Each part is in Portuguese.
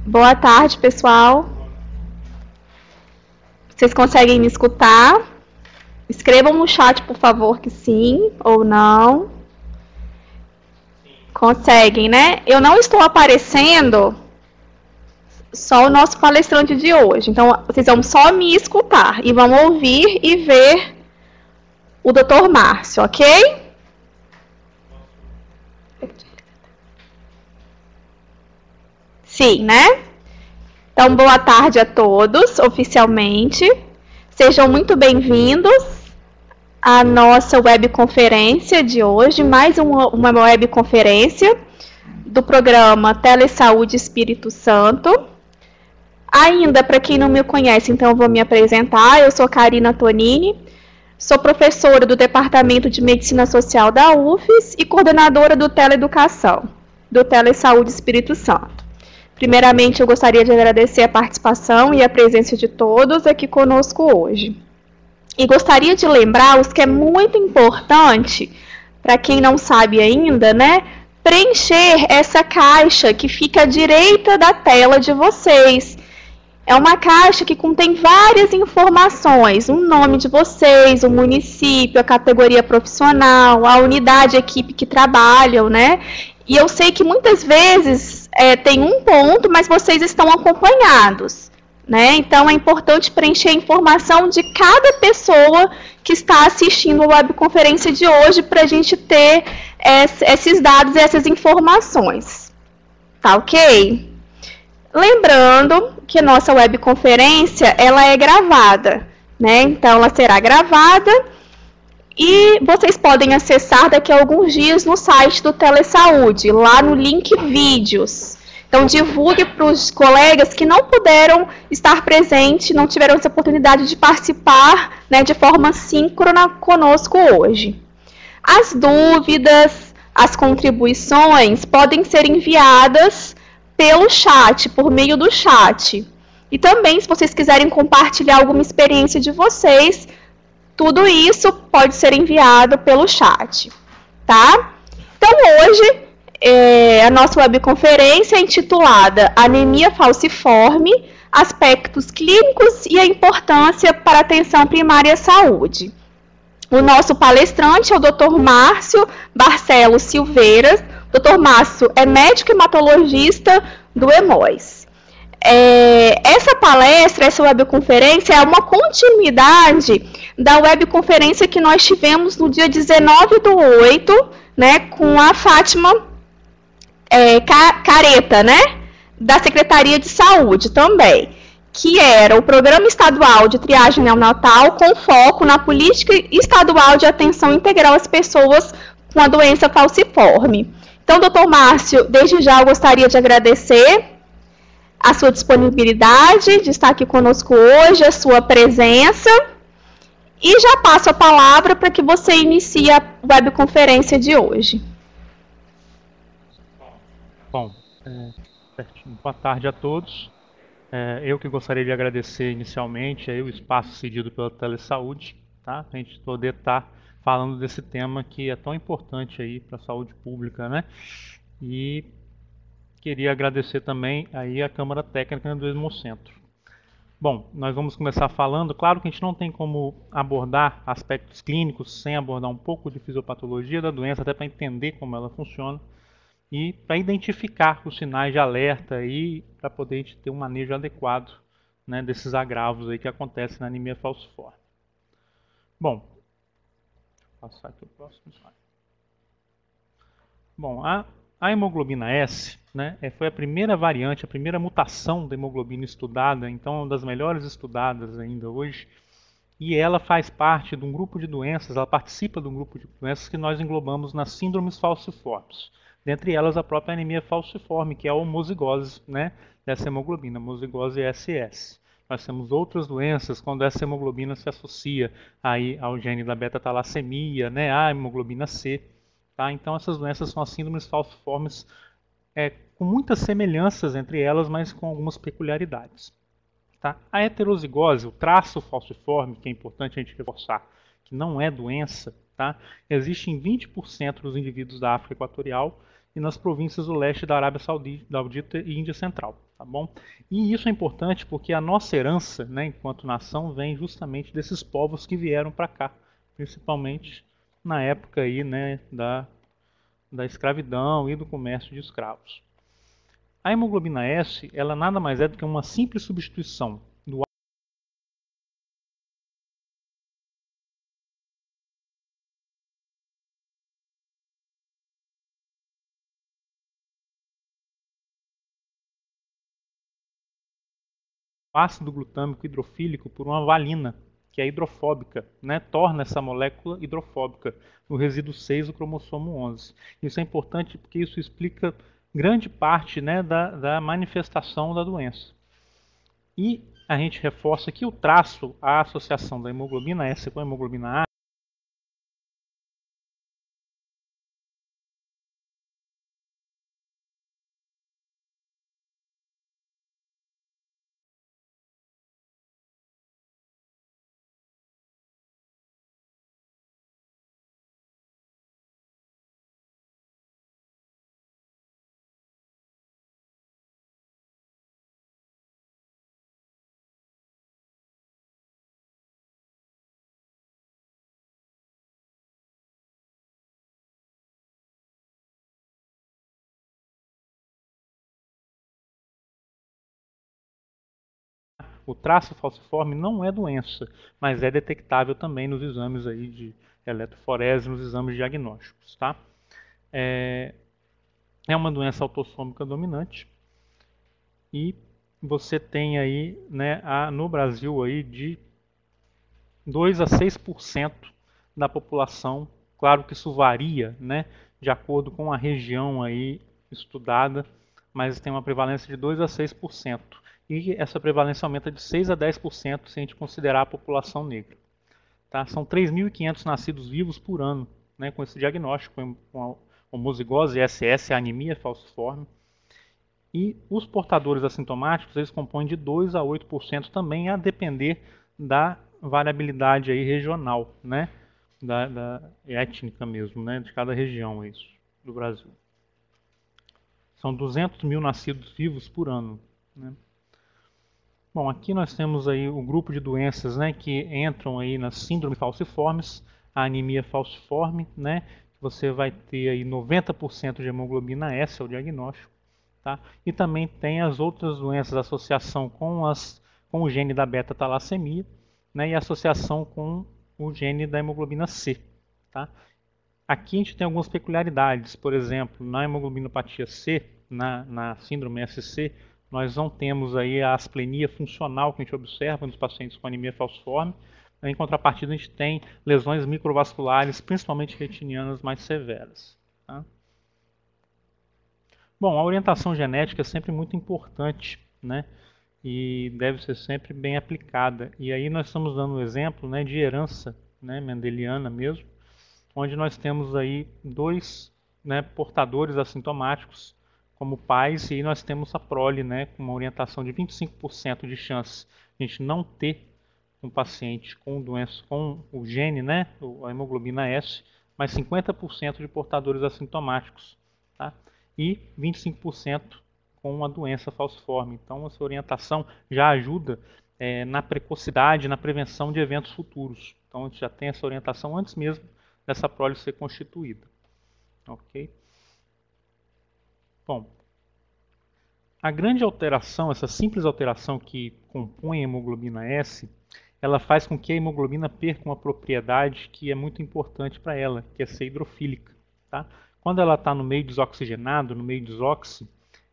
Boa tarde, pessoal. Vocês conseguem me escutar? Escrevam no chat, por favor, que sim ou não. Conseguem, né? Eu não estou aparecendo, só o nosso palestrante de hoje. Então, vocês vão só me escutar e vão ouvir e ver o Dr. Márcio, ok? Sim, né? Então, boa tarde a todos, oficialmente. Sejam muito bem-vindos à nossa webconferência de hoje, mais uma webconferência do programa Telesaúde Espírito Santo. Ainda, para quem não me conhece, então eu vou me apresentar. Eu sou Karina Tonini, sou professora do Departamento de Medicina Social da UFES e coordenadora do Teleeducação, do Telesaúde Espírito Santo. Primeiramente, eu gostaria de agradecer a participação e a presença de todos aqui conosco hoje. E gostaria de lembrá-los que é muito importante, para quem não sabe ainda, né, preencher essa caixa que fica à direita da tela de vocês. É uma caixa que contém várias informações, o nome de vocês, o município, a categoria profissional, a unidade, a equipe que trabalham, né? E eu sei que muitas vezes tem um ponto, mas vocês estão acompanhados, né? Então é importante preencher a informação de cada pessoa que está assistindo a webconferência de hoje para a gente ter esses dados e essas informações. Tá ok? Lembrando que a nossa webconferência ela é gravada, né? Então ela será gravada e vocês podem acessar daqui a alguns dias no site do Telesaúde, lá no link vídeos. Então divulgue para os colegas que não puderam estar presentes, não tiveram essa oportunidade de participar, né, de forma síncrona conosco hoje. As dúvidas, as contribuições podem ser enviadas pelo chat, por meio do chat. E também, se vocês quiserem compartilhar alguma experiência de vocês, tudo isso pode ser enviado pelo chat, tá? Então, hoje, a nossa webconferência é intitulada Anemia Falciforme, Aspectos Clínicos e a Importância para a Atenção Primária à Saúde. O nosso palestrante é o Dr. Márcio Barcelos Silveira. Dr. Márcio é médico hematologista do EMOIS. Essa palestra, essa webconferência é uma continuidade da webconferência que nós tivemos no dia 19/8, né, com a Fátima Careta, né, da Secretaria de Saúde também, que era o Programa Estadual de Triagem Neonatal com foco na Política Estadual de Atenção Integral às Pessoas com a Doença Falciforme. Então, doutor Márcio, desde já eu gostaria de agradecer a sua disponibilidade de estar aqui conosco hoje, a sua presença, e já passo a palavra para que você inicie a webconferência de hoje. Bom, boa tarde a todos. Eu que gostaria de agradecer inicialmente aí o espaço cedido pela Telesaúde, tá? Para a gente poder estar falando desse tema que é tão importante aí para a saúde pública, né? E queria agradecer também aí a Câmara Técnica do Hemocentro. Bom, nós vamos começar falando, claro que a gente não tem como abordar aspectos clínicos sem abordar um pouco de fisiopatologia da doença, até para entender como ela funciona e para identificar os sinais de alerta e para poder a gente ter um manejo adequado, né, desses agravos aí que acontecem na anemia falciforme. Bom, vou passar aqui o próximo slide. Bom, a hemoglobina S, né, foi a primeira variante, a primeira mutação da hemoglobina estudada, então uma das melhores estudadas ainda hoje, e ela faz parte de um grupo de doenças, ela participa de um grupo de doenças que nós englobamos nas síndromes falciformes, dentre elas a própria anemia falciforme, que é a homozigose, né, dessa hemoglobina, homozigose SS. Nós temos outras doenças quando essa hemoglobina se associa aí ao gene da beta-talassemia, né, a hemoglobina C. Tá? Então essas doenças são as síndromes falciformes com muitas semelhanças entre elas, mas com algumas peculiaridades. Tá? A heterozigose, o traço falciforme, que é importante a gente reforçar, que não é doença, tá? Existe em 20% dos indivíduos da África Equatorial e nas províncias do leste da Arábia Saudita e Índia Central. tá bom? E isso é importante porque a nossa herança, né, enquanto nação, vem justamente desses povos que vieram para cá, principalmente na época aí, né, da escravidão e do comércio de escravos. A hemoglobina S, ela nada mais é do que uma simples substituição do ácido glutâmico hidrofílico por uma valina, que é hidrofóbica, né? Torna essa molécula hidrofóbica no resíduo 6 do cromossomo 11. Isso é importante porque isso explica grande parte, né, da manifestação da doença. E a gente reforça que o traço, a associação da hemoglobina S com a hemoglobina A, o traço falciforme não é doença, mas é detectável também nos exames aí de eletroforese, nos exames diagnósticos, tá? É uma doença autossômica dominante e você tem aí, né, no Brasil aí de 2 a 6% da população. Claro que isso varia, né, de acordo com a região aí estudada, mas tem uma prevalência de 2 a 6%. E essa prevalência aumenta de 6 a 10% se a gente considerar a população negra. Tá? São 3.500 nascidos vivos por ano, né, com esse diagnóstico, com a homozigose, SS, a anemia falciforme. E os portadores assintomáticos, eles compõem de 2 a 8% também, a depender da variabilidade aí regional, né, da étnica mesmo, né, de cada região isso, do Brasil. São 200 mil nascidos vivos por ano, né. Bom, aqui nós temos aí o grupo de doenças, né, que entram aí nas síndromes falciformes, a anemia falciforme, né, você vai ter aí 90% de hemoglobina S, é o diagnóstico, tá? E também tem as outras doenças, associação com o gene da beta-talassemia, né, e associação com o gene da hemoglobina C, tá? Aqui a gente tem algumas peculiaridades, por exemplo, na hemoglobinopatia C, na síndrome SC, nós não temos aí a asplenia funcional que a gente observa nos pacientes com anemia falciforme. Em contrapartida, a gente tem lesões microvasculares, principalmente retinianas, mais severas. Tá? Bom, a orientação genética é sempre muito importante, né? E deve ser sempre bem aplicada. E aí nós estamos dando um exemplo, né, de herança, né, mendeliana mesmo, onde nós temos aí dois, né, portadores assintomáticos como pais, e aí nós temos a prole, né, com uma orientação de 25% de chance de a gente não ter um paciente com doença, com o gene, né, a hemoglobina S, mas 50% de portadores assintomáticos, tá? E 25% com a doença falciforme. Então, essa orientação já ajuda na precocidade, na prevenção de eventos futuros. Então, a gente já tem essa orientação antes mesmo dessa prole ser constituída. Ok? Bom, a grande alteração, essa simples alteração que compõe a hemoglobina S, ela faz com que a hemoglobina perca uma propriedade que é muito importante para ela, que é ser hidrofílica. Tá? Quando ela está no meio desoxigenado, no meio desoxi,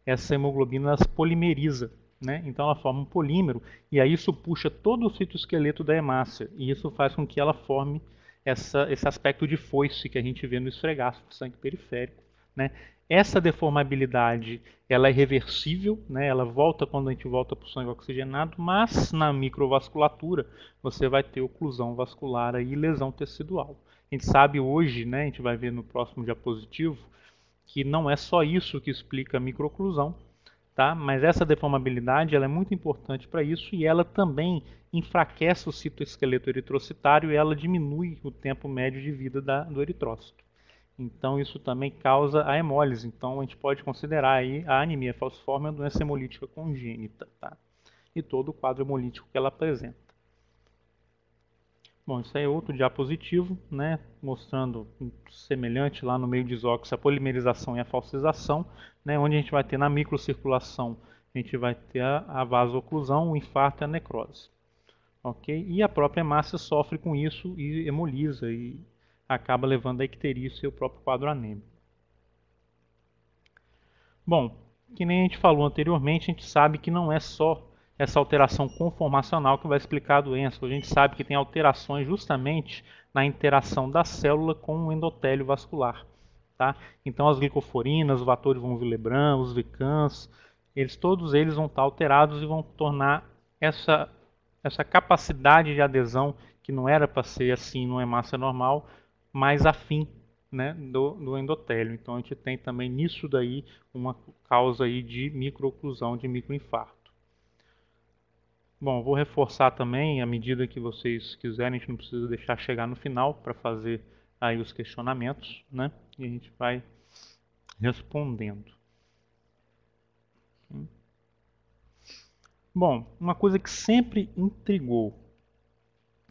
essa hemoglobina se polimeriza, né? Então ela forma um polímero, e aí isso puxa todo o citoesqueleto da hemácia, e isso faz com que ela forme esse aspecto de foice que a gente vê no esfregaço do sangue periférico, né? Essa deformabilidade, ela é reversível, né? Ela volta quando a gente volta para o sangue oxigenado, mas na microvasculatura você vai ter oclusão vascular e lesão tecidual. A gente sabe hoje, né, a gente vai ver no próximo diapositivo, que não é só isso que explica a microoclusão, tá? Mas essa deformabilidade ela é muito importante para isso, e ela também enfraquece o citoesqueleto eritrocitário e ela diminui o tempo médio de vida do eritrócito. Então isso também causa a hemólise. Então a gente pode considerar aí a anemia falciforme uma doença hemolítica congênita, tá? E todo o quadro hemolítico que ela apresenta. Bom, isso aí é outro diapositivo, né, mostrando semelhante lá no meio de isóxido a polimerização e a falcização, né, onde a gente vai ter na microcirculação, a gente vai ter a vasoclusão, o infarto e a necrose. Ok? E a própria hemácia sofre com isso e hemoliza e acaba levando a icterícia e o próprio quadro anêmico. Bom, que nem a gente falou anteriormente, a gente sabe que não é só essa alteração conformacional que vai explicar a doença. A gente sabe que tem alterações justamente na interação da célula com o endotélio vascular. Tá? Então as glicoforinas, os fatores von Willebrand, os VCANs, todos eles vão estar alterados e vão tornar essa capacidade de adesão, que não era para ser assim numa hemácia normal, mais afim, né, do endotélio. Então a gente tem também nisso daí uma causa aí de microoclusão, de microinfarto. Bom, vou reforçar também, à medida que vocês quiserem, a gente não precisa deixar chegar no final para fazer aí os questionamentos, né? E a gente vai respondendo. Bom, uma coisa que sempre intrigou,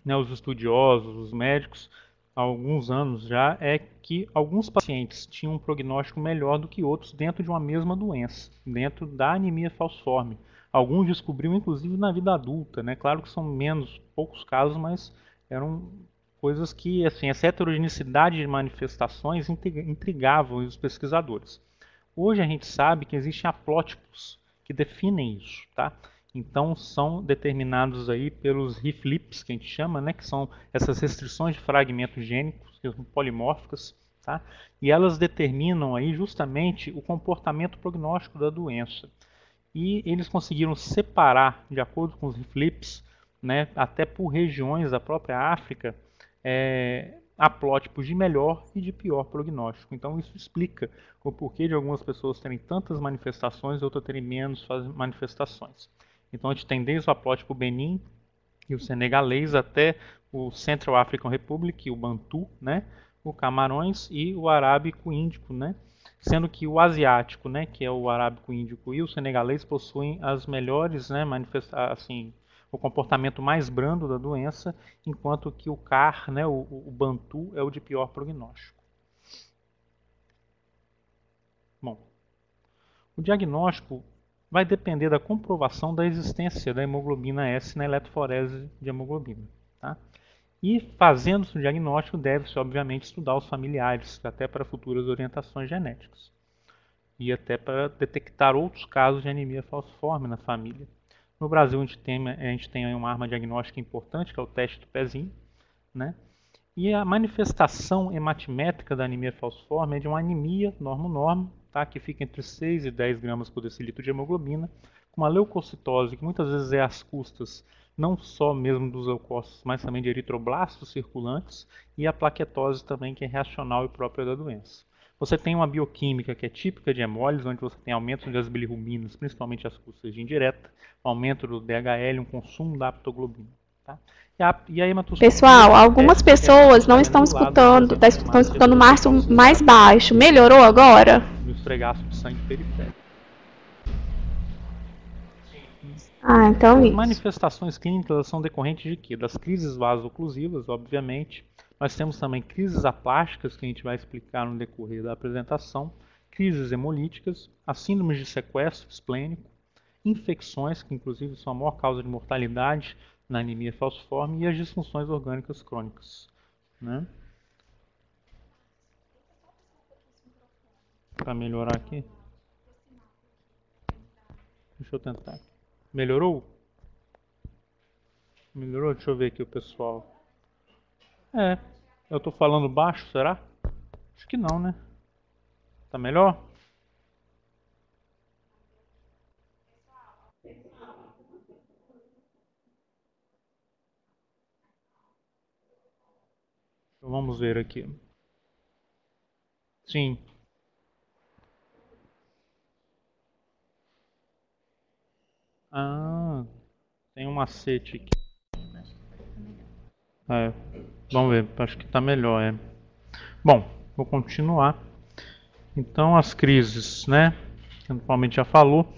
né, os estudiosos, os médicos, há alguns anos já, é que alguns pacientes tinham um prognóstico melhor do que outros dentro de uma mesma doença, dentro da anemia falciforme. Alguns descobriram, inclusive, na vida adulta, né? Claro que são poucos casos, mas eram coisas que, assim, essa heterogeneidade de manifestações intrigavam os pesquisadores. Hoje a gente sabe que existem haplótipos que definem isso, tá? Então são determinados aí pelos HIF-LIPs, que a gente chama, né? Que são essas restrições de fragmentos gênicos, que são polimórficas, tá? E elas determinam aí justamente o comportamento prognóstico da doença. E eles conseguiram separar, de acordo com os HIF-LIPs, né, até por regiões da própria África, haplótipos de melhor e de pior prognóstico. Então isso explica o porquê de algumas pessoas terem tantas manifestações e outras terem menos manifestações. Então a gente tem desde o haplótipo Benin e o senegalês até o Central African Republic, o Bantu, né, o Camarões e o arábico índico, né? Sendo que o asiático, né, que é o arábico índico e o senegalês, possuem as melhores, né, assim, o comportamento mais brando da doença, enquanto que o CAR, né, o Bantu, é o de pior prognóstico. Bom, o diagnóstico vai depender da comprovação da existência da hemoglobina S na eletroforese de hemoglobina. Tá? E fazendo-se o diagnóstico, deve-se, obviamente, estudar os familiares, até para futuras orientações genéticas. E até para detectar outros casos de anemia falciforme na família. No Brasil, a gente tem uma arma diagnóstica importante, que é o teste do pezinho. Né? E a manifestação hematimétrica da anemia falciforme é de uma anemia normo-norme, tá? Que fica entre 6 e 10 gramas por decilitro de hemoglobina, com uma leucocitose, que muitas vezes é às custas não só mesmo dos leucócitos, mas também de eritroblastos circulantes, e a plaquetose também, que é reacional e própria da doença. Você tem uma bioquímica que é típica de hemólise, onde você tem aumento das bilirrubinas, principalmente às custas de indireta, aumento do DHL, um consumo da aptoglobina. Tá? E a hematoscopia, pessoal, algumas pessoas não estão escutando, estão escutando o Márcio mais baixo. Melhorou agora? No esfregaço de sangue periférico. Ah, então As isso. manifestações clínicas são decorrentes de quê? Das crises vasoclusivas, obviamente. Nós temos também crises aplásticas, que a gente vai explicar no decorrer da apresentação, crises hemolíticas, as síndromes de sequestro esplênico, infecções, que inclusive são a maior causa de mortalidade na anemia falciforme, e as disfunções orgânicas crônicas. Né? Para melhorar aqui. Deixa eu tentar. Melhorou? Melhorou? Deixa eu ver aqui o pessoal. Eu tô falando baixo, será? Acho que não, né? Tá melhor? Então, vamos ver aqui. Sim. Ah, tem um macete aqui. Vamos ver, acho que tá melhor, Bom, Vou continuar. Então, as crises, né? Normalmente já falou.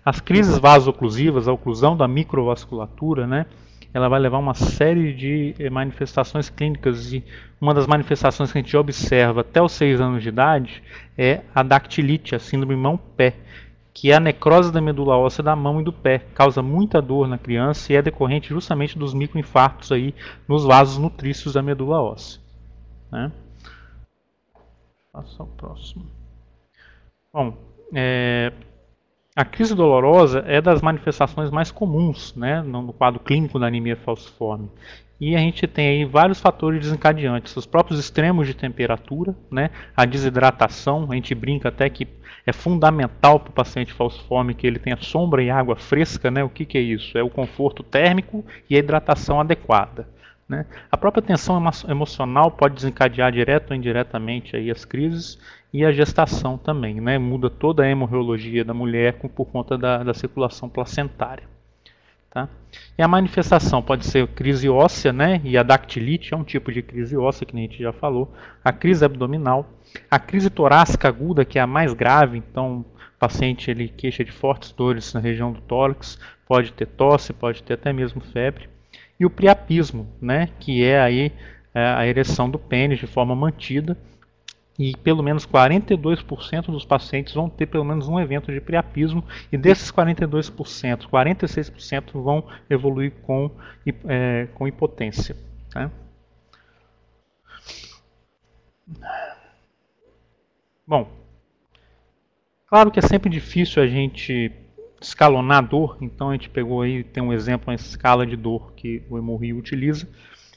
As crises vasoclusivas, a oclusão da microvasculatura, né? Ela vai levar uma série de manifestações clínicas, e uma das manifestações que a gente observa até os 6 anos de idade é a dactilite, a síndrome mão-pé, que é a necrose da medula óssea da mão e do pé. Causa muita dor na criança e é decorrente justamente dos microinfartos aí nos vasos nutrícios da medula óssea, né? Passa ao próximo. Bom, a crise dolorosa é das manifestações mais comuns, né, no quadro clínico da anemia falciforme. E a gente tem aí vários fatores desencadeantes, os próprios extremos de temperatura, né, a desidratação. A gente brinca até que é fundamental para o paciente falciforme que ele tenha sombra e água fresca, né? O que é isso? É o conforto térmico e a hidratação adequada, né? A própria tensão emocional pode desencadear direto ou indiretamente aí as crises, e a gestação também, né? Muda toda a hemorreologia da mulher por conta da circulação placentária. Tá? E a manifestação pode ser crise óssea, né? E a dactilite é um tipo de crise óssea que a gente já falou. A crise abdominal, a crise torácica aguda, que é a mais grave. Então, o paciente ele queixa de fortes dores na região do tórax, pode ter tosse, pode ter até mesmo febre. E o priapismo, né? Que é aí a ereção do pênis de forma mantida. E pelo menos 42% dos pacientes vão ter pelo menos um evento de priapismo, e desses 42%, 46% vão evoluir com impotência, tá? Bom, claro que é sempre difícil a gente escalonar a dor, então a gente pegou aí, tem um exemplo, uma escala de dor que o Hemorrhea utiliza,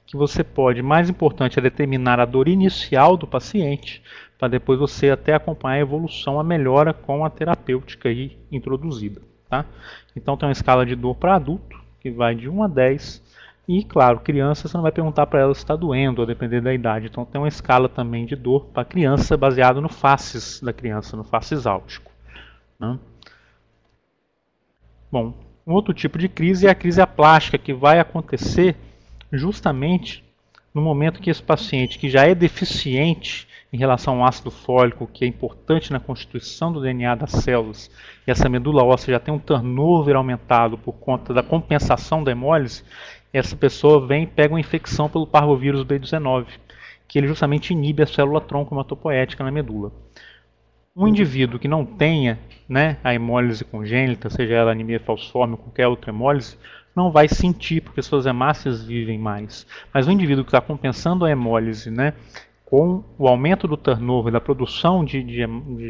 que você pode, mais importante é determinar a dor inicial do paciente, para depois você até acompanhar a evolução, a melhora com a terapêutica aí introduzida, tá? Então tem uma escala de dor para adulto, que vai de 1 a 10, e claro, criança você não vai perguntar para ela se está doendo, a depender da idade, então tem uma escala também de dor para criança, baseado no faces da criança, no faces áltico, né? Bom, um outro tipo de crise é a crise aplástica, que vai acontecer justamente no momento que esse paciente, que já é deficiente em relação ao ácido fólico, que é importante na constituição do DNA das células, e essa medula óssea já tem um turnover aumentado por conta da compensação da hemólise, essa pessoa vem e pega uma infecção pelo parvovírus B19, que ele justamente inibe a célula-tronco hematopoética na medula. Um indivíduo que não tenha, né, a hemólise congênita, seja ela anemia falciforme ou qualquer outra hemólise, não vai sentir, porque suas hemácias vivem mais. Mas o indivíduo que está compensando a hemólise, né, com o aumento do turnover, da produção de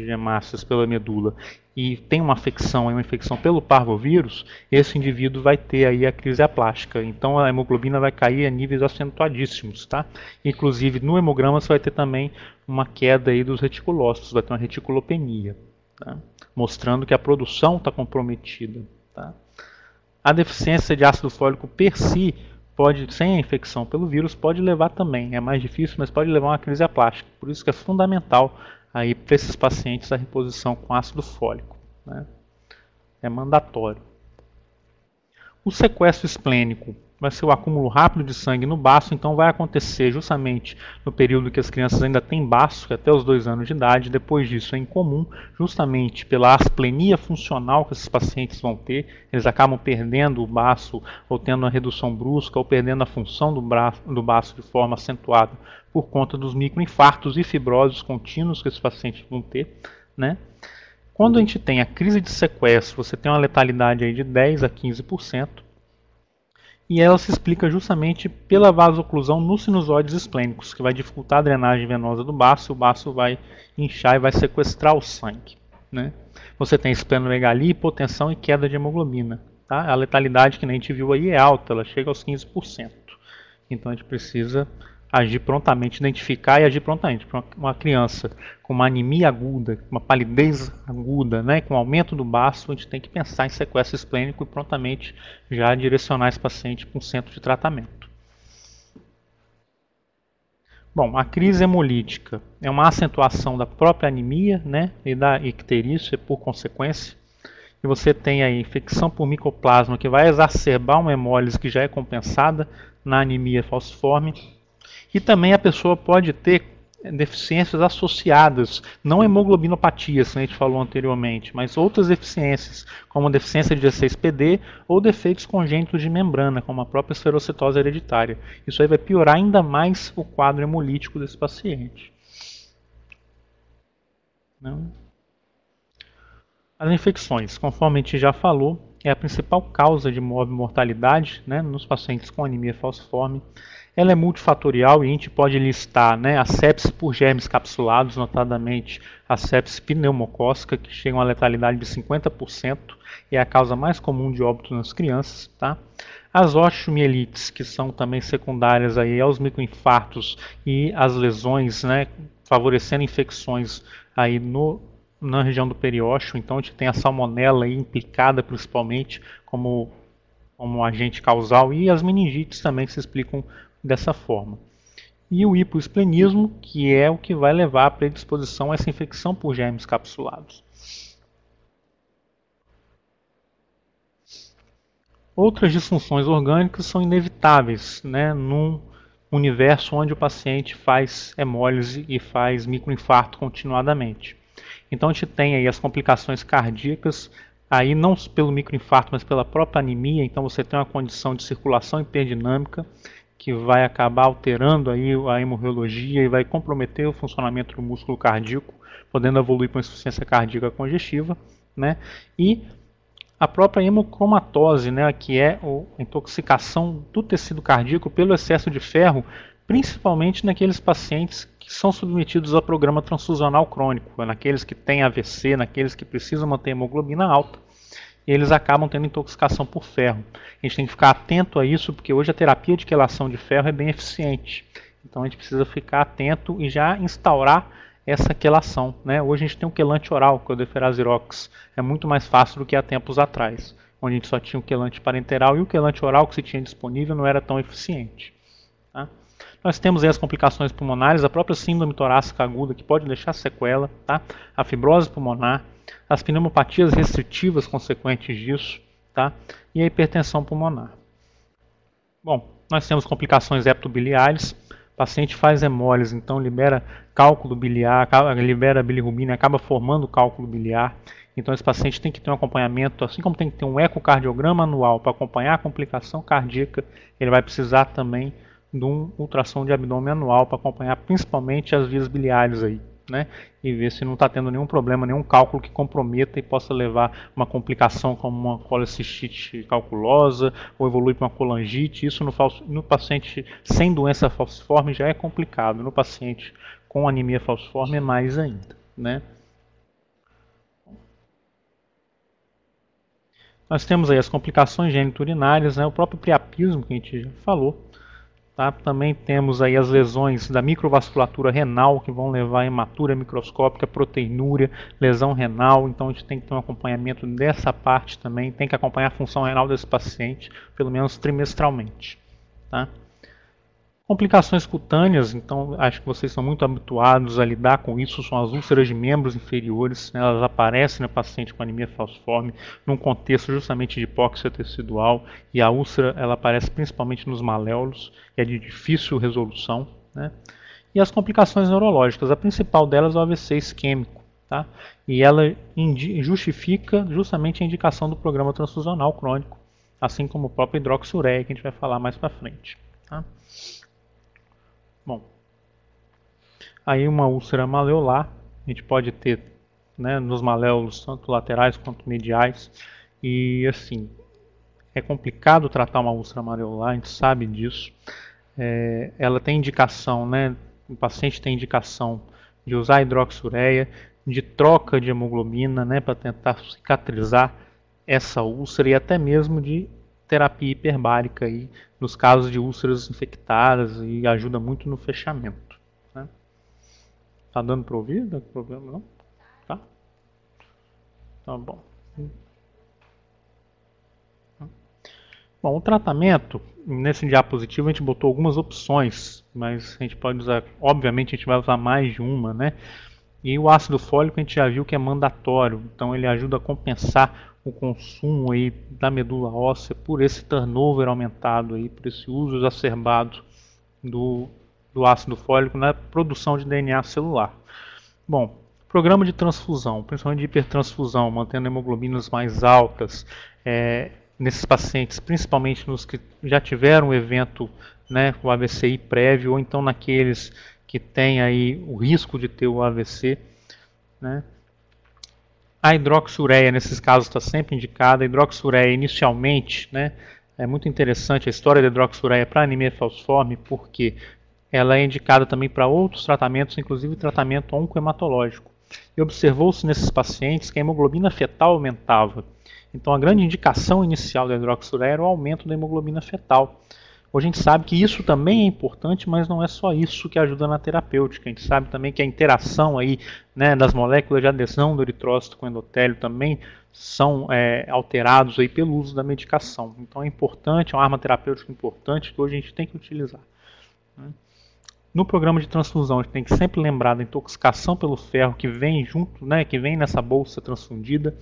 hemácias pela medula, e tem uma infecção pelo parvovírus, esse indivíduo vai ter aí a crise aplástica. Então a hemoglobina vai cair a níveis acentuadíssimos, tá? Inclusive no hemograma você vai ter também uma queda aí dos reticulócitos, vai ter uma reticulopenia, tá? Mostrando que a produção está comprometida, tá? A deficiência de ácido fólico per si, sem a infecção pelo vírus, pode levar também, é mais difícil, mas pode levar a uma crise aplástica. Por isso que é fundamental aí para esses pacientes a reposição com ácido fólico, né? É mandatório. O sequestro esplênico vai ser o acúmulo rápido de sangue no baço, então vai acontecer justamente no período que as crianças ainda têm baço, que é até os 2 anos de idade. Depois disso é incomum, justamente pela asplenia funcional que esses pacientes vão ter. Eles acabam perdendo o baço, ou tendo uma redução brusca, ou perdendo a função do baço de forma acentuada, por conta dos microinfartos e fibroses contínuos que esses pacientes vão ter, né? Quando a gente tem a crise de sequestro, você tem uma letalidade aí de 10 a 15%, e ela se explica justamente pela vasoclusão nos sinusóides esplênicos, que vai dificultar a drenagem venosa do baço, e o baço vai inchar e vai sequestrar o sangue, né? Você tem esplenomegalia, hipotensão e queda de hemoglobina, tá? A letalidade que a gente viu aí é alta, ela chega aos 15%. Então a gente precisa agir prontamente, identificar e agir prontamente. Para uma criança com uma anemia aguda, uma palidez aguda, né, com aumento do baço, a gente tem que pensar em sequestro esplênico e prontamente já direcionar esse paciente para um centro de tratamento. Bom, a crise hemolítica é uma acentuação da própria anemia, né, e da icterícia por consequência. E você tem aí infecção por micoplasma, que vai exacerbar uma hemólise que já é compensada na anemia falciforme. E também a pessoa pode ter deficiências associadas, não hemoglobinopatias, que a gente falou anteriormente, mas outras deficiências, como a deficiência de G6PD ou defeitos congênitos de membrana, como a própria esferocitose hereditária. Isso aí vai piorar ainda mais o quadro hemolítico desse paciente. As infecções, conforme a gente já falou, é a principal causa de mortalidade, né, nos pacientes com anemia falciforme. Ela é multifatorial e a gente pode listar, né, a sepse por germes capsulados, notadamente a sepse pneumocócica, que chega a uma letalidade de 50% e é a causa mais comum de óbito nas crianças. Tá? As osteomielites, que são também secundárias aí aos microinfartos e as lesões, né, favorecendo infecções aí na região do periósteo. Então a gente tem a salmonela aí implicada principalmente como agente causal, e as meningites também se explicam dessa forma. E o hipoesplenismo, que é o que vai levar à predisposição a essa infecção por germes capsulados. Outras disfunções orgânicas são inevitáveis, né, num universo onde o paciente faz hemólise e faz microinfarto continuadamente. Então a gente tem aí as complicações cardíacas, aí não pelo microinfarto, mas pela própria anemia. Então você tem uma condição de circulação hiperdinâmica que vai acabar alterando aí a hemorragia e vai comprometer o funcionamento do músculo cardíaco, podendo evoluir para uma insuficiência cardíaca congestiva, né? E a própria hemocromatose, né, que é a intoxicação do tecido cardíaco pelo excesso de ferro, principalmente naqueles pacientes que são submetidos a programa transfusional crônico, naqueles que têm AVC, naqueles que precisam manter a hemoglobina alta, e eles acabam tendo intoxicação por ferro. A gente tem que ficar atento a isso, porque hoje a terapia de quelação de ferro é bem eficiente. Então a gente precisa ficar atento e já instaurar essa quelação, né? Hoje a gente tem um quelante oral, que é o Deferazirox. É muito mais fácil do que há tempos atrás, onde a gente só tinha o quelante parenteral e o quelante oral que se tinha disponível não era tão eficiente. Tá? Nós temos aí as complicações pulmonares, a própria síndrome torácica aguda, que pode deixar sequela, tá? A fibrose pulmonar, as pneumopatias restritivas consequentes disso, tá? E a hipertensão pulmonar. Bom, nós temos complicações hepatobiliares. O paciente faz hemólise, então libera cálculo biliar, libera bilirrubina, acaba formando cálculo biliar. Então esse paciente tem que ter um acompanhamento, assim como tem que ter um ecocardiograma anual para acompanhar a complicação cardíaca, ele vai precisar também de um ultrassom de abdômen anual para acompanhar principalmente as vias biliares aí, né? E ver se não está tendo nenhum problema, nenhum cálculo que comprometa e possa levar uma complicação como uma colecistite calculosa ou evoluir para uma colangite. Isso no paciente sem doença falciforme já é complicado, no paciente com anemia falciforme é mais ainda, né? Nós temos aí as complicações geniturinárias, né? O próprio priapismo que a gente já falou. Tá? Também temos aí as lesões da microvasculatura renal, que vão levar a hematura microscópica, proteinúria, lesão renal. Então a gente tem que ter um acompanhamento dessa parte também, tem que acompanhar a função renal desse paciente, pelo menos trimestralmente. Tá? Complicações cutâneas, então acho que vocês são muito habituados a lidar com isso, são as úlceras de membros inferiores, né? Elas aparecem no paciente com anemia falciforme num contexto justamente de hipóxia tecidual, e a úlcera ela aparece principalmente nos maléolos, e é de difícil resolução, né? E as complicações neurológicas, a principal delas é o AVC isquêmico, tá? E ela justifica justamente a indicação do programa transfusional crônico, assim como o próprio hidroxiureia, que a gente vai falar mais para frente, tá? Bom, aí uma úlcera maleolar, a gente pode ter, né, nos maléolos, tanto laterais quanto mediais, e assim, é complicado tratar uma úlcera maleolar, a gente sabe disso. Ela tem indicação, né, o paciente tem indicação de usar hidroxiureia, de troca de hemoglobina, né, para tentar cicatrizar essa úlcera, e até mesmo de terapia hiperbárica aí, nos casos de úlceras infectadas, e ajuda muito no fechamento. Né? Tá dando para ouvir? Não tem problema não? Tá? Tá bom. Bom, o tratamento, nesse diapositivo a gente botou algumas opções, mas a gente pode usar, obviamente a gente vai usar mais de uma, né? E o ácido fólico a gente já viu que é mandatório, então ele ajuda a compensar o consumo aí da medula óssea por esse turnover aumentado aí, por esse uso exacerbado do ácido fólico na produção de DNA celular. Bom, programa de transfusão, principalmente de hipertransfusão, mantendo hemoglobinas mais altas, nesses pacientes, principalmente nos que já tiveram um evento, né, o AVCI prévio, ou então naqueles que têm aí o risco de ter o AVC, né. A hidroxiureia, nesses casos, está sempre indicada. A hidroxiureia, inicialmente, né, é muito interessante a história da hidroxiureia para anemia falciforme, porque ela é indicada também para outros tratamentos, inclusive tratamento oncohematológico. E observou-se nesses pacientes que a hemoglobina fetal aumentava. Então, a grande indicação inicial da hidroxiureia era o aumento da hemoglobina fetal. Hoje a gente sabe que isso também é importante, mas não é só isso que ajuda na terapêutica. A gente sabe também que a interação aí, né, das moléculas de adesão do eritrócito com o endotélio também são alterados aí pelo uso da medicação. Então é importante, é uma arma terapêutica importante que hoje a gente tem que utilizar. No programa de transfusão, a gente tem que sempre lembrar da intoxicação pelo ferro que vem junto, né, que vem nessa bolsa transfundida.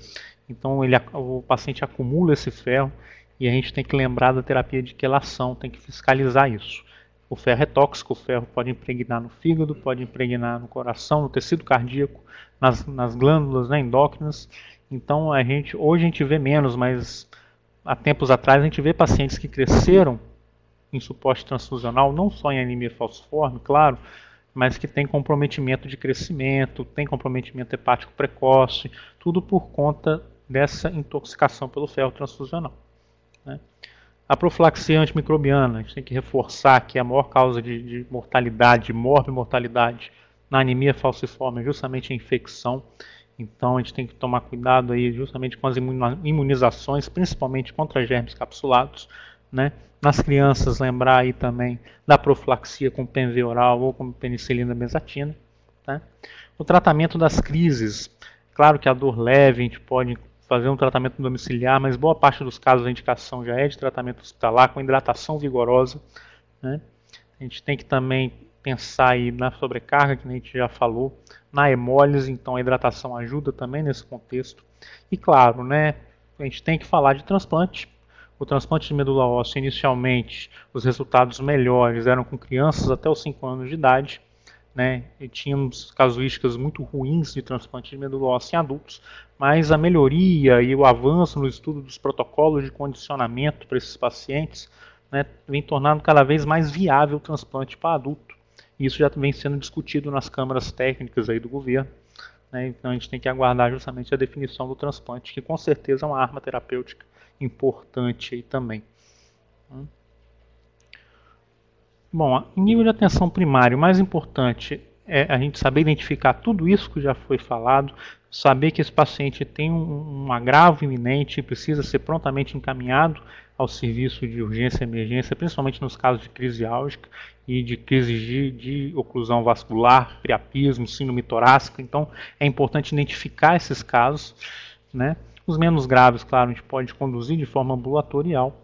Então o paciente acumula esse ferro e a gente tem que lembrar da terapia de quelação, tem que fiscalizar isso. O ferro é tóxico, o ferro pode impregnar no fígado, pode impregnar no coração, no tecido cardíaco, nas glândulas, né, endócrinas. Então hoje a gente vê menos, mas há tempos atrás a gente vê pacientes que cresceram em suporte transfusional, não só em anemia falciforme, claro, mas que tem comprometimento de crescimento, tem comprometimento hepático precoce, tudo por conta dessa intoxicação pelo ferro transfusional, né? A profilaxia antimicrobiana, a gente tem que reforçar que a maior causa de mortalidade, de morbimortalidade na anemia falciforme é justamente a infecção. Então a gente tem que tomar cuidado aí justamente com as imunizações, principalmente contra germes capsulados, né? Nas crianças, lembrar aí também da profilaxia com PENV oral ou com penicilina benzatina, tá? O tratamento das crises, claro que a dor leve, a gente pode fazer um tratamento domiciliar, mas boa parte dos casos a indicação já é de tratamento hospitalar com hidratação vigorosa, né? A gente tem que também pensar aí na sobrecarga, que a gente já falou, na hemólise, então a hidratação ajuda também nesse contexto. E claro, né, a gente tem que falar de transplante. O transplante de medula óssea, inicialmente, os resultados melhores eram com crianças até os 5 anos de idade, né? E tínhamos casuísticas muito ruins de transplante de medula óssea em adultos, mas a melhoria e o avanço no estudo dos protocolos de condicionamento para esses pacientes, né, vem tornando cada vez mais viável o transplante para adulto. E isso já vem sendo discutido nas câmaras técnicas aí do governo, né? Então a gente tem que aguardar justamente a definição do transplante, que com certeza é uma arma terapêutica importante aí também. Bom, em nível de atenção primária, o mais importante é a gente saber identificar tudo isso que já foi falado, saber que esse paciente tem um agravo iminente e precisa ser prontamente encaminhado ao serviço de urgência e emergência, principalmente nos casos de crise álgica e de crises de oclusão vascular, priapismo, síndrome torácica. Então é importante identificar esses casos, né? Os menos graves, claro, a gente pode conduzir de forma ambulatorial.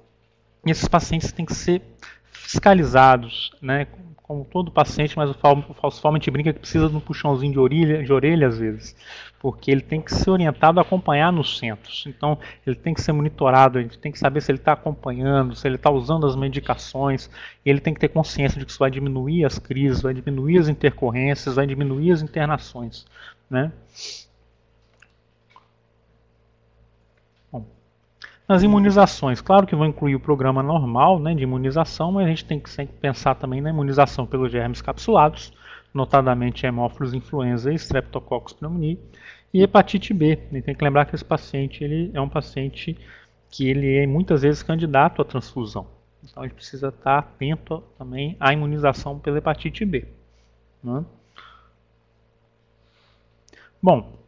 E esses pacientes têm que ser fiscalizados, né? Como todo paciente, mas o falciforme a gente brinca que precisa de um puxãozinho de orelha às vezes, porque ele tem que ser orientado a acompanhar nos centros. Então, ele tem que ser monitorado, a gente tem que saber se ele está acompanhando, se ele está usando as medicações, e ele tem que ter consciência de que isso vai diminuir as crises, vai diminuir as intercorrências, vai diminuir as internações, né? Nas imunizações, claro que vão incluir o programa normal, né, de imunização, mas a gente tem que sempre pensar também na imunização pelos germes capsulados, notadamente hemófilos influenza e streptococcus pneumoniae, e hepatite B. A gente tem que lembrar que esse paciente ele é um paciente que ele é muitas vezes candidato à transfusão. Então a gente precisa estar atento também à imunização pela hepatite B, né? Bom,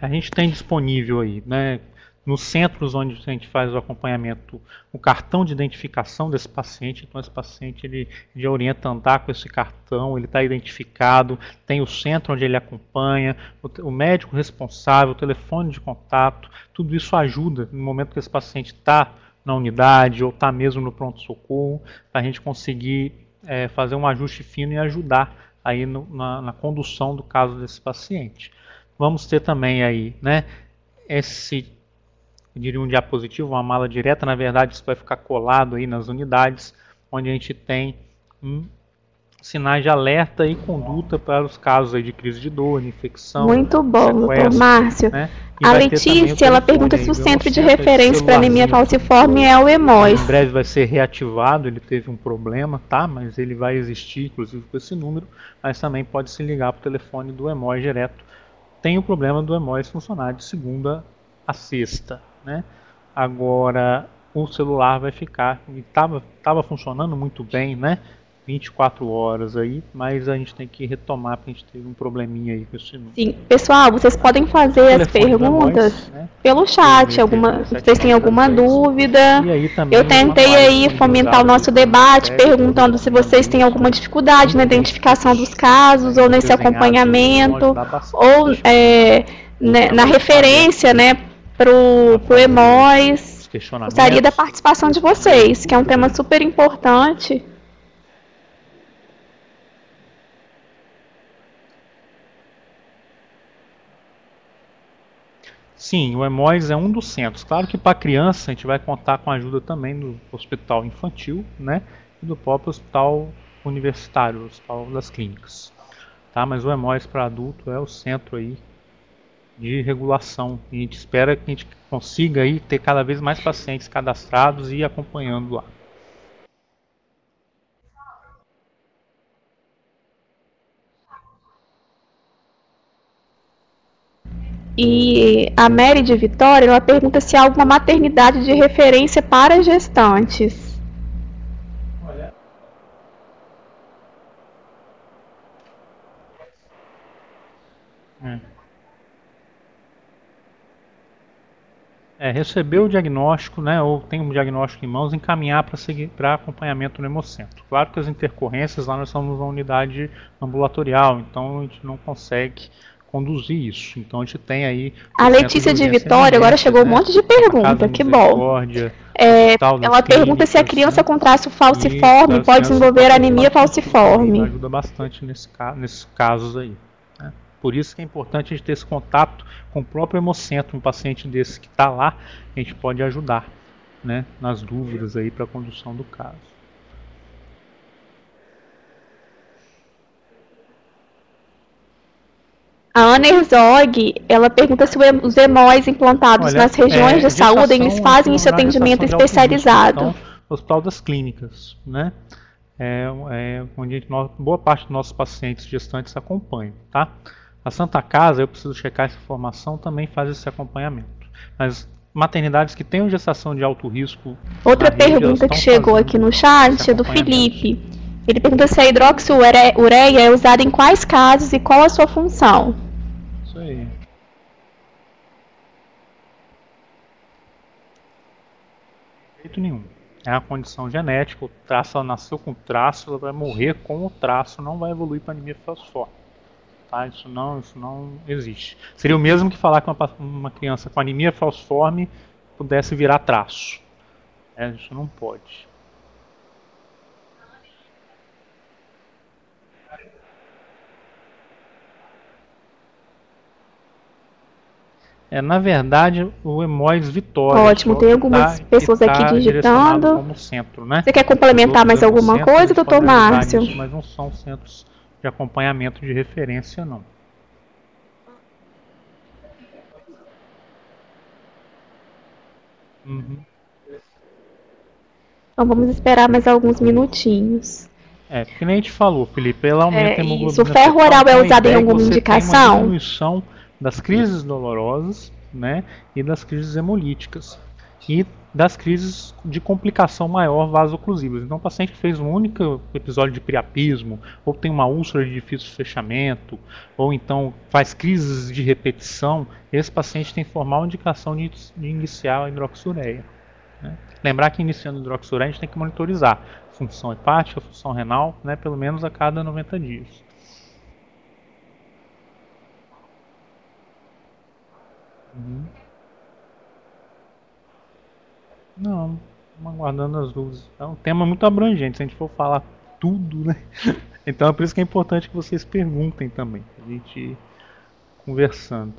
a gente tem disponível aí, né, nos centros onde a gente faz o acompanhamento, o cartão de identificação desse paciente. Então esse paciente ele orienta a andar com esse cartão, ele está identificado, tem o centro onde ele acompanha, o médico responsável, o telefone de contato, tudo isso ajuda no momento que esse paciente está na unidade ou está mesmo no pronto-socorro, para a gente conseguir fazer um ajuste fino e ajudar aí na condução do caso desse paciente. Vamos ter também aí, né, eu diria um diapositivo, uma mala direta. Na verdade isso vai ficar colado aí nas unidades, onde a gente tem sinais de alerta e conduta para os casos aí de crise de dor, de infecção. Muito bom, doutor sequestro, Márcio. né? A Letícia, ela pergunta se o centro de referência para anemia falciforme é o Hemóis. Em breve vai ser reativado, ele teve um problema, tá? Mas ele vai existir, inclusive com esse número, mas também pode se ligar para o telefone do Hemóis direto. Tem o problema do Hemóis funcionar de segunda a sexta, né? Agora o celular vai ficar, estava funcionando muito bem, né? 24 horas aí, mas a gente tem que retomar porque a gente teve um probleminha aí com esse número. Sim, pessoal, vocês podem fazer as perguntas pelo chat, vocês têm alguma dúvida. Eu tentei aí fomentar o nosso debate, perguntando se vocês têm alguma dificuldade na identificação dos casos, ou nesse acompanhamento, ou na referência, né, pro Hemóis. Gostaria da participação de vocês, que é um tema super importante. Sim, o Hemóis é um dos centros. Claro que para criança a gente vai contar com a ajuda também do hospital infantil, né, e do próprio hospital universitário, o hospital das clínicas. Tá? Mas o Hemóis para adulto é o centro aí de regulação. E a gente espera que a gente consiga aí ter cada vez mais pacientes cadastrados e acompanhando lá. E a Mary de Vitória, ela pergunta se há alguma maternidade de referência para gestantes. Olha. Receber o diagnóstico, né, ou tem um diagnóstico em mãos, encaminhar para acompanhamento no Hemocentro. Claro que as intercorrências lá nós somos uma unidade ambulatorial, então a gente não consegue conduzir isso. Então a gente tem aí... A Letícia de Vitória, agora chegou um monte de pergunta, que bom. Ela pergunta se a criança com traço falciforme pode desenvolver anemia falciforme. Ajuda bastante nesses casos aí. Né? Por isso que é importante a gente ter esse contato com o próprio Hemocentro, um paciente desse que está lá, a gente pode ajudar, né, nas dúvidas aí para a condução do caso. A Ana Herzog, ela pergunta se os Hemóis implantados nas regiões de saúde, eles fazem esse atendimento especializado. Então, o Hospital das Clínicas, né? Onde boa parte dos nossos pacientes gestantes acompanham, tá? A Santa Casa, eu preciso checar essa informação, também faz esse acompanhamento. Mas maternidades que tenham gestação de alto risco... Outra pergunta que chegou aqui no chat é do Felipe. Ele pergunta se a hidroxiureia é usada em quais casos e qual a sua função. Isso aí. De jeito nenhum. É uma condição genética, o traço, ela nasceu com traço, ela vai morrer com o traço, não vai evoluir para anemia falciforme. Tá? Isso não existe. Seria o mesmo que falar que uma criança com anemia falciforme pudesse virar traço. Isso não pode. Na verdade, o Hemóis Vitória. Ótimo, tem algumas pessoas aqui digitando. Como centro, né? Você quer complementar mais alguma coisa, doutor Márcio? Nisso, mas não são centros de acompanhamento de referência, não. Então vamos esperar mais alguns minutinhos. Que nem a gente falou, Felipe, ela aumenta a hemoglobina. O ferro oral é usado em alguma indicação? Tem uma diminuição das crises dolorosas, né, e das crises hemolíticas e das crises de complicação maior vasoclusivas. Então o paciente fez um único episódio de priapismo, ou tem uma úlcera de difícil fechamento, ou então faz crises de repetição, esse paciente tem formal indicação de iniciar a hidroxiureia. Né? Lembrar que iniciando a hidroxiureia a gente tem que monitorizar função hepática, função renal, né, pelo menos a cada 90 dias. Não, aguardando as dúvidas. É um tema muito abrangente, se a gente for falar tudo, né? Então é por isso que é importante que vocês perguntem também, a gente ir conversando.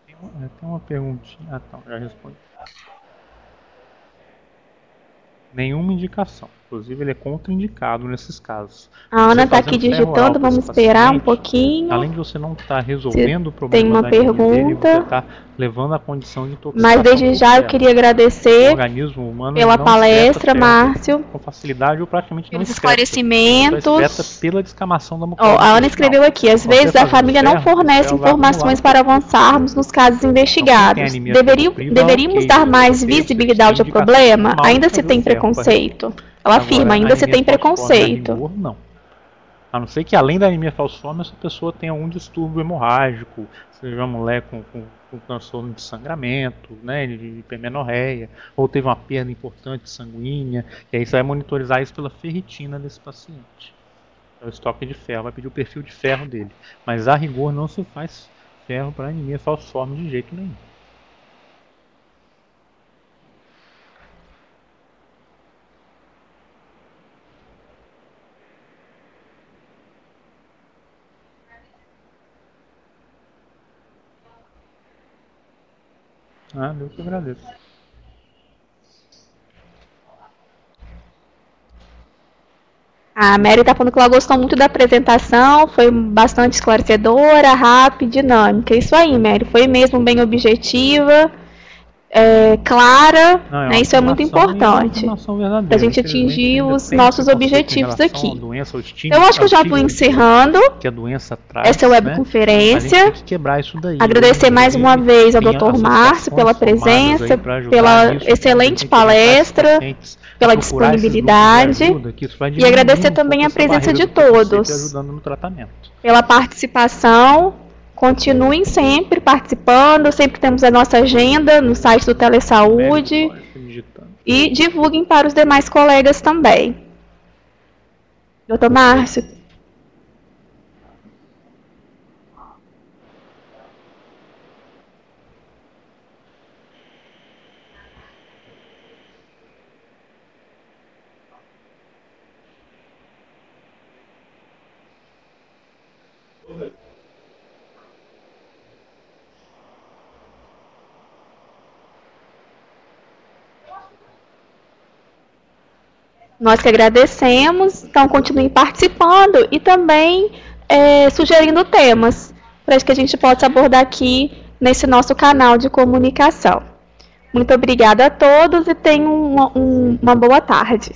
Tem uma perguntinha. Ah, tá, já respondi. Nenhuma indicação. Inclusive, ele é contraindicado nesses casos. A Ana Você está aqui fazendo ferro oral digitando, para vamos esse esperar um paciente, pouquinho. além de você não estar resolvendo o Tem problema uma da anemia dele, pergunta. você está levando a condição de intoxicação. Mas desde já eu queria O agradecer organismo humano pela não palestra, excreta ferro Márcio, com facilidade ou praticamente não pelos excreta. esclecimentos. Só excreta pela descamação da mucosa Ó, a Ana intestinal. escreveu aqui, às Você vezes a fazendo família não ferro, fornece ela vai informações acumular. para avançarmos nos casos investigados. anemia ferropriva, Deveríamos ok, dar mais você visibilidade ao indicação problema? normal Ainda de se fazer tem o ferro, preconceito. Ela Agora, afirma, ainda se anemia tem falciforme, preconceito. a rigor, não. A não ser que além da anemia falciforme, essa pessoa tenha algum distúrbio hemorrágico, seja uma mulher com transtorno de sangramento, né, de hipermenorreia, ou teve uma perda importante sanguínea, e aí você vai monitorizar isso pela ferritina desse paciente. É o estoque de ferro, vai pedir o perfil de ferro dele. Mas a rigor não se faz ferro para anemia falciforme de jeito nenhum. Ah, Deus que agradeço. A Mary está falando que ela gostou muito da apresentação, foi bastante esclarecedora, rápida, dinâmica. Isso aí, Mary, foi mesmo bem objetiva, clara, Não, né? Isso é muito importante. Para a gente atingir os nossos objetivos aqui. Eu acho que eu já vou encerrando que a doença traz, essa webconferência. Tem que quebrar isso daí. Agradecer mais uma vez ao Dr. Márcio pela presença, pela excelente palestra, pela disponibilidade e agradecer também a presença de todos, pela participação. Continuem sempre participando, sempre temos a nossa agenda no site do Telesaúde e divulguem para os demais colegas também. Dr. Márcio. Nós que agradecemos, então continuem participando e também sugerindo temas para que a gente possa abordar aqui nesse nosso canal de comunicação. Muito obrigada a todos e tenham uma boa tarde.